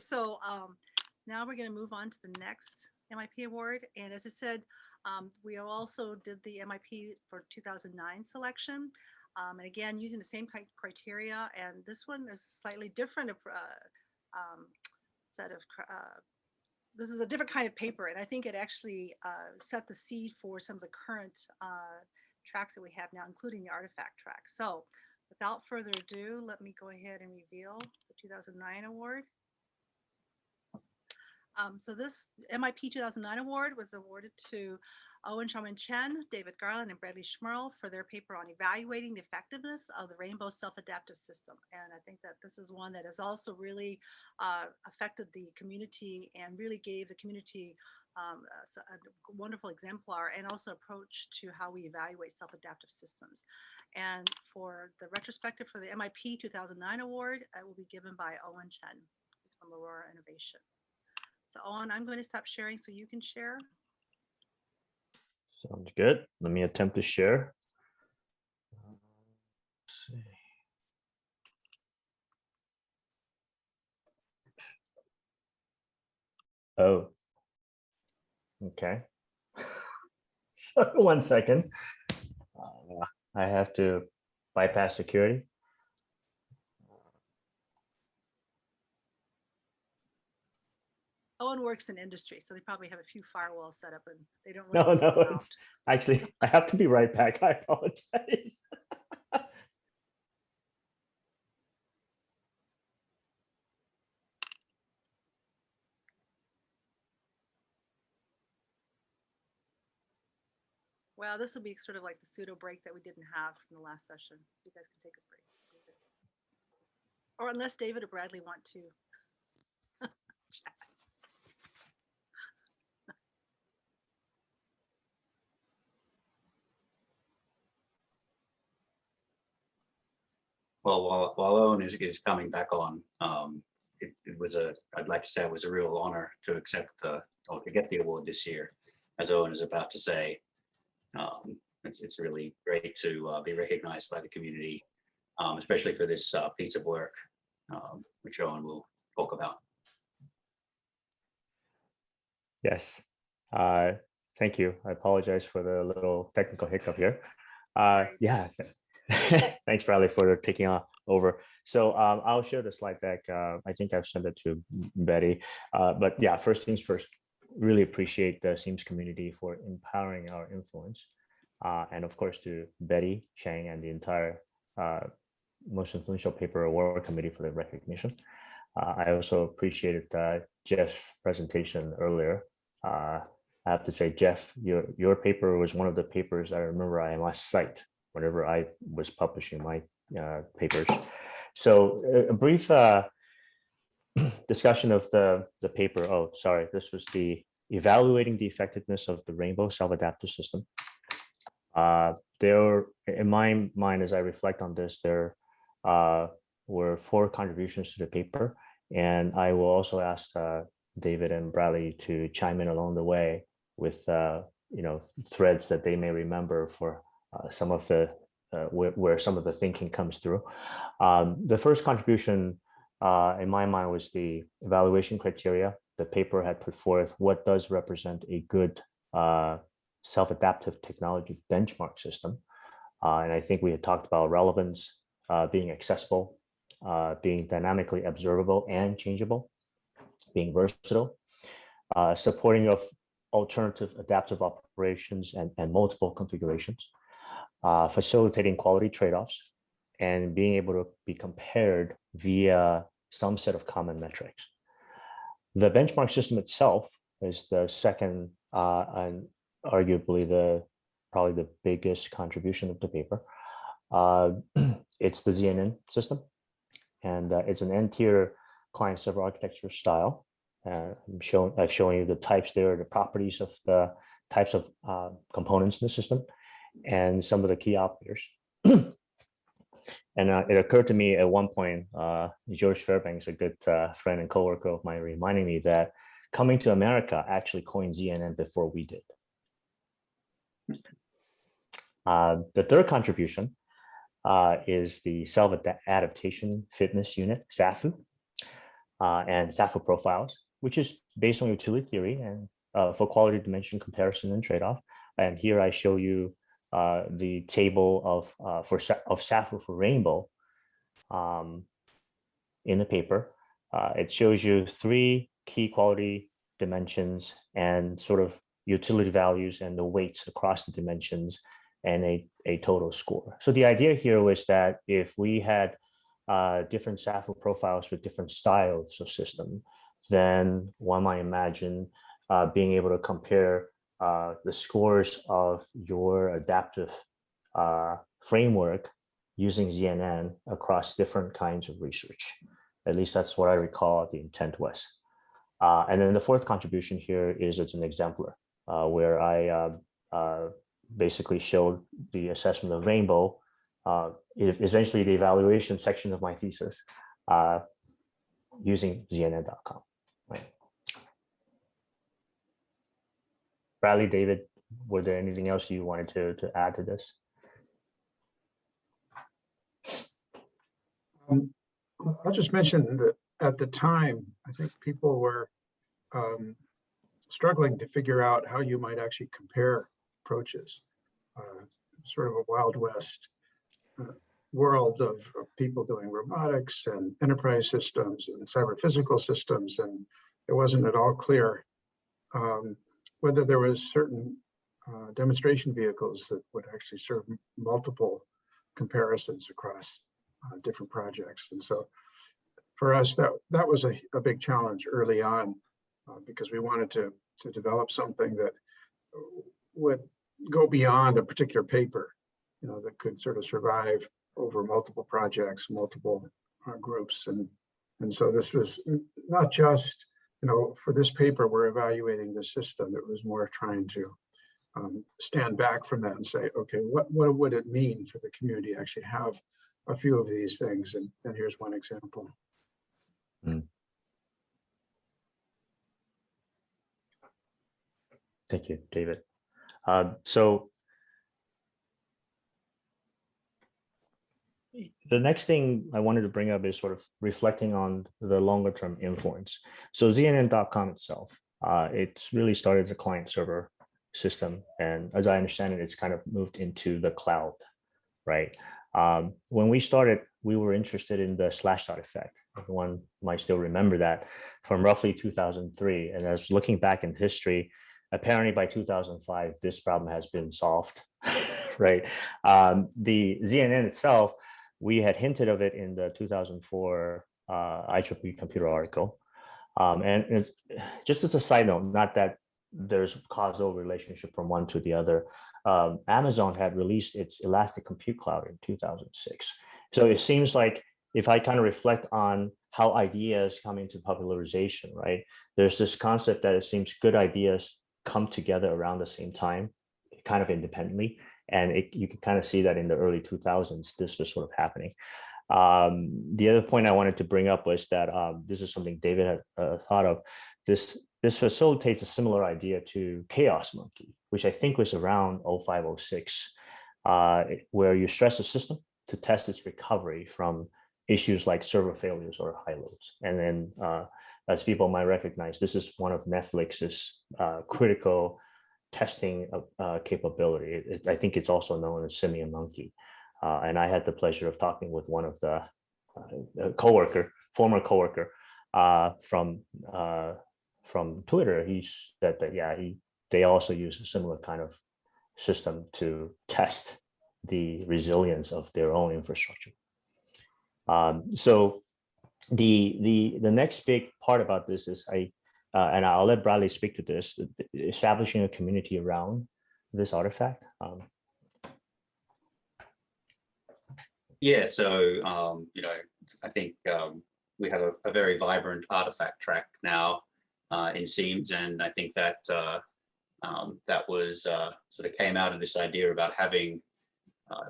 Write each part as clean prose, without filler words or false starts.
So now we're going to move on to the next MIP award. And as I said, we also did the MIP for 2009 selection. And again, using the same criteria. And this one is slightly different set of this is a different kind of paper, and I think it actually set the seed for some of the current tracks that we have now, including the artifact track. So without further ado, let me go ahead and reveal the 2009 award. So this MIP 2009 award was awarded to Owen Shaman Chen, David Garland, and Bradley Schmerl for their paper on evaluating the effectiveness of the rainbow self-adaptive system. And I think that this is one that has also really affected the community and really gave the community a wonderful exemplar and also approach to how we evaluate self-adaptive systems. And for the retrospective for the MIP 2009 award, it will be given by Owen Chen. He's from Aurora Innovation. So Owen, I'm going to stop sharing so you can share. Sounds good. Let me attempt to share. Let's see. Oh, okay. So 1 second. I have to bypass security. Owen works in industry, so they probably have a few firewalls set up, and they don't. Really no, it's actually I have to be right back. I apologize. Well, this will be sort of like the pseudo break that we didn't have from the last session. You guys can take a break. Or unless David or Bradley want to chat. Well, while Owen is coming back on, it was I'd like to say it was a real honor to accept or to get the award this year. As Owen is about to say, it's really great to be recognized by the community, especially for this piece of work, which Owen will talk about. Yes, thank you. I apologize for the little technical hiccup here. Yeah, thanks, Bradley, for taking over. So I'll share the slide deck. I think I've sent it to Betty. But yeah, first things first, really appreciate the SEAMS community for empowering our influence. And of course, to Betty, Chang, and the entire Most Influential Paper Award Committee for the recognition. I also appreciated Jeff's presentation earlier. I have to say, Jeff, your paper was one of the papers I remember I must cite whenever I was publishing my papers. So a brief discussion of the paper. Oh, sorry, this was the evaluating the effectiveness of the rainbow self-adaptive system. There, in my mind, as I reflect on this, there were 4 contributions to the paper, and I will also ask David and Bradley to chime in along the way with threads that they may remember for some of the where some of the thinking comes through. The first contribution in my mind was the evaluation criteria. The paper had put forth what does represent a good self-adaptive technology benchmark system. And I think we had talked about relevance, being accessible, being dynamically observable and changeable, being versatile, supporting of alternative adaptive operations and multiple configurations, facilitating quality trade-offs, and being able to be compared via some set of common metrics. The benchmark system itself is the second and arguably probably the biggest contribution of the paper. It's the ZNN system, and it's an N-tier client-server architecture style. I've shown you the types there, the properties of the types of components in the system, and some of the key operators. And it occurred to me at one point, George Fairbanks, a good friend and coworker of mine, reminding me that coming to America actually coined ZNN before we did. The third contribution is the self-adaptation fitness unit, SAFU. and SAFU profiles, which is based on utility theory and for quality dimension comparison and trade-off. And here I show you the table of SAFU for rainbow in the paper. It shows you 3 key quality dimensions and sort of utility values and the weights across the dimensions and a total score. So the idea here was that if we had different SAFU profiles with different styles of system, then one might imagine being able to compare the scores of your adaptive framework using ZNN across different kinds of research. At least that's what I recall the intent was. And then the 4th contribution here is it's an exemplar where I basically showed the assessment of rainbow, essentially the evaluation section of my thesis using znn.com. Right. Bradley, David, were there anything else you wanted to add to this? I'll just mention that at the time, I think people were struggling to figure out how you might actually compare approaches. Sort of a Wild West world of people doing robotics and enterprise systems and cyber physical systems, and it wasn't at all clear whether there was certain demonstration vehicles that would actually serve multiple comparisons across different projects. And so for us, that was a big challenge early on because we wanted to develop something that would go beyond a particular paper, that could sort of survive over multiple projects, multiple groups. And so this was not just, for this paper, we're evaluating the system. It was more trying to stand back from that and say, okay, what would it mean for the community to actually have a few of these things? And here's one example. Thank you, David. So the next thing I wanted to bring up is sort of reflecting on the longer term influence. So znn.com itself, it's really started as a client server system. And as I understand it, it's kind of moved into the cloud, right? When we started, we were interested in the slashdot effect. Everyone might still remember that from roughly 2003. And as looking back in history, apparently by 2005, this problem has been solved, right? The ZNN itself, we had hinted of it in the 2004 IEEE computer article. And just as a side note, not that there's causal relationship from one to the other, Amazon had released its Elastic Compute Cloud in 2006. So it seems like if I kind of reflect on how ideas come into popularization, right? There's this concept that it seems good ideas come together around the same time, kind of independently. And you can kind of see that in the early 2000s, this was sort of happening. The other point I wanted to bring up was that this is something David had thought of. This facilitates a similar idea to Chaos Monkey, which I think was around 0506, where you stress a system to test its recovery from issues like server failures or high loads. And then, as people might recognize, this is one of Netflix's critical testing capability. I think it's also known as Simian Monkey. And I had the pleasure of talking with one of the former coworker from Twitter. He said that they also use a similar kind of system to test the resilience of their own infrastructure. So the next big part about this is and I'll let Bradley speak to this, establishing a community around this artifact. Yeah, so I think we have a very vibrant artifact track now in SEAMS, and I think that that was sort of came out of this idea about having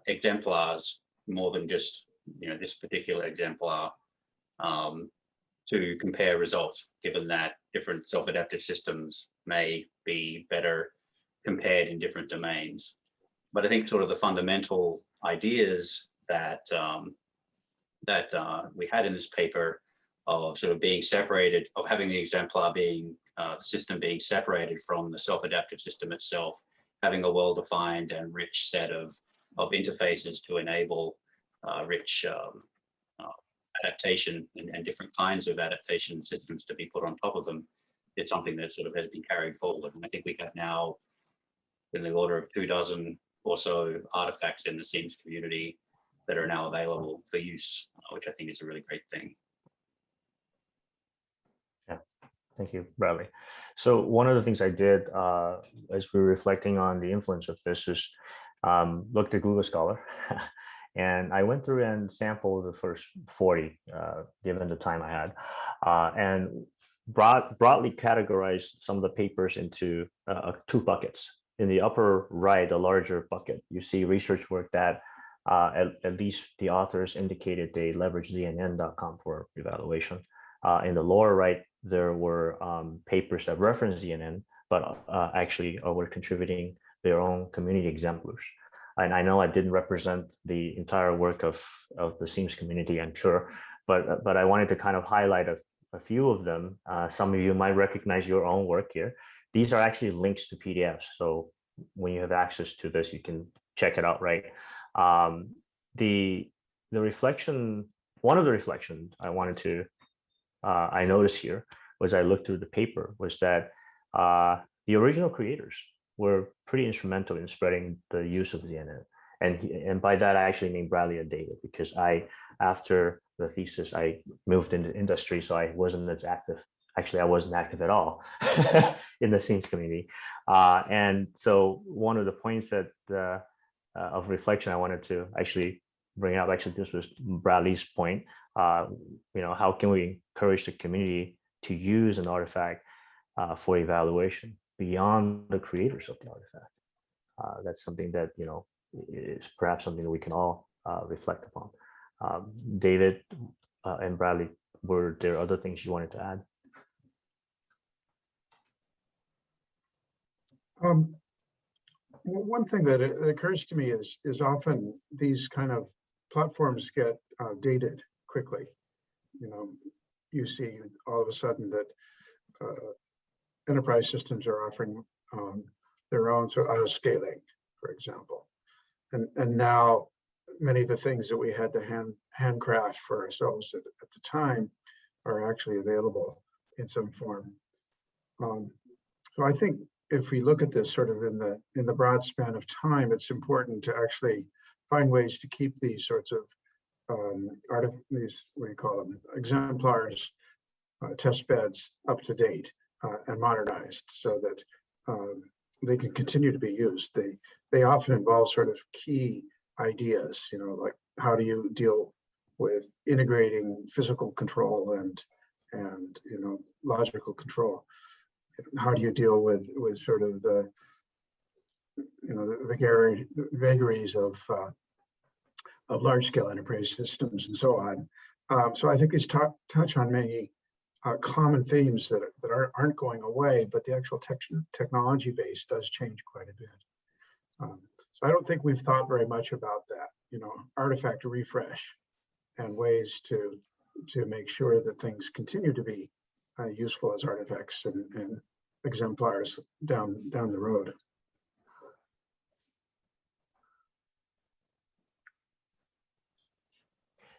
exemplars more than just this particular exemplar to compare results, given that different self-adaptive systems may be better compared in different domains. But I think sort of the fundamental ideas that we had in this paper of sort of being separated, of having the exemplar being system being separated from the self-adaptive system itself, having a well-defined and rich set of interfaces to enable rich adaptation and different kinds of adaptation systems to be put on top of them. It's something that sort of has been carried forward. And I think we have now in the order of 24 or so artifacts in the SEAMS community that are now available for use, which I think is a really great thing. Yeah, thank you, Bradley. So one of the things I did as we were reflecting on the influence of this is looked at Google Scholar. And I went through and sampled the first 40, given the time I had, and broadly categorized some of the papers into 2 buckets. In the upper right, the larger bucket, you see research work that at least the authors indicated they leveraged znn.com for evaluation. In the lower right, there were papers that reference ZNN, but actually were contributing their own community exemplars. And I know I didn't represent the entire work of the SEAMS community, I'm sure, but I wanted to kind of highlight a few of them. Some of you might recognize your own work here. These are actually links to PDFs. So when you have access to this, you can check it out, right? The reflection, one of the reflections I wanted to, I noticed here was I looked through the paper was that the original creators were pretty instrumental in spreading the use of ZNN. And by that, I actually named Bradley and David because after the thesis, I moved into industry, so I wasn't as active. Actually, I wasn't active at all in the SEAMS community. And so one of the points that of reflection I wanted to actually bring up, actually this was Bradley's point, how can we encourage the community to use an artifact for evaluation beyond the creators of the artifact? That's something that, is perhaps something that we can all reflect upon. David and Bradley, were there other things you wanted to add? One thing that occurs to me is often these kind of platforms get dated quickly. You see all of a sudden that enterprise systems are offering their own sort of auto-scaling, for example. And now many of the things that we had to handcraft for ourselves at the time are actually available in some form. So I think if we look at this sort of in the broad span of time, it's important to actually find ways to keep these sorts of these, what do you call them, exemplars, test beds up to date and modernized so that they can continue to be used. They often involve sort of key ideas, like how do you deal with integrating physical control and logical control? How do you deal with sort of the vagaries of large-scale enterprise systems and so on? So I think these touch on many common themes that aren't going away, but the actual technology base does change quite a bit. So I don't think we've thought very much about that, artifact refresh and ways to make sure that things continue to be useful as artifacts and exemplars down the road.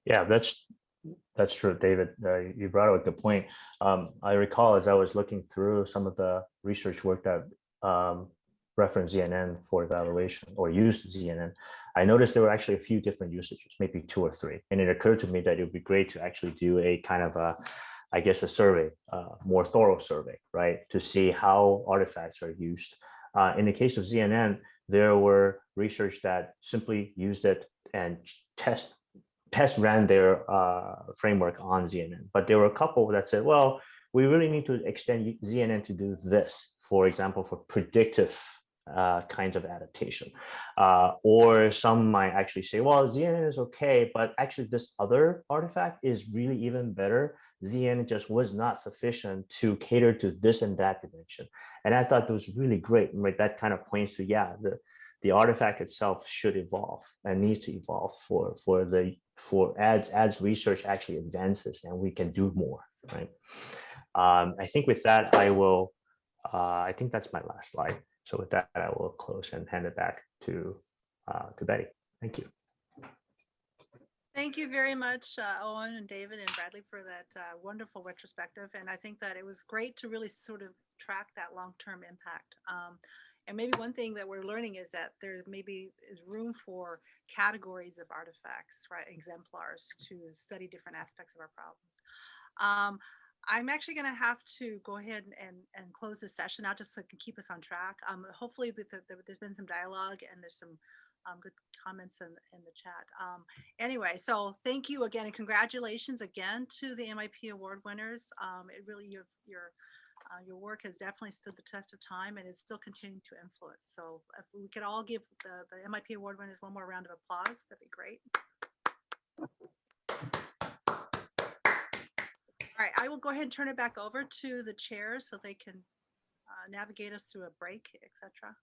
Yeah, that's true, David. You brought up a good point. I recall as I was looking through some of the research work that referenced ZNN for evaluation or used ZNN, I noticed there were actually a few different usages, maybe 2 or 3. And it occurred to me that it would be great to actually do a kind of a survey, more thorough survey, right? To see how artifacts are used. In the case of ZNN, there were research that simply used it and test ran their framework on ZNN. But there were a couple that said, well, we really need to extend ZNN to do this, for example, for predictive kinds of adaptation. Or some might actually say, well, ZNN is okay, but actually this other artifact is really even better. ZNN just was not sufficient to cater to this and that dimension. And I thought that was really great, right? That kind of points to, yeah, the artifact itself should evolve and needs to evolve as research actually advances and we can do more, right? I think with that, I think that's my last slide. So with that, I will close and hand it back to Betty. Thank you. Thank you very much, Owen and David and Bradley, for that wonderful retrospective. And I think that it was great to really sort of track that long-term impact. And maybe one thing that we're learning is that there maybe is room for categories of artifacts, right, exemplars, to study different aspects of our problems. I'm actually going to have to go ahead and close this session out just so it can keep us on track. Hopefully, there's been some dialogue and there's some good comments in the chat. Anyway, so thank you again and congratulations again to the MIP award winners. It really your work has definitely stood the test of time and is still continuing to influence. So if we could all give the MIP award winners one more round of applause, that'd be great. All right, I will go ahead and turn it back over to the chairs so they can navigate us through a break, etc.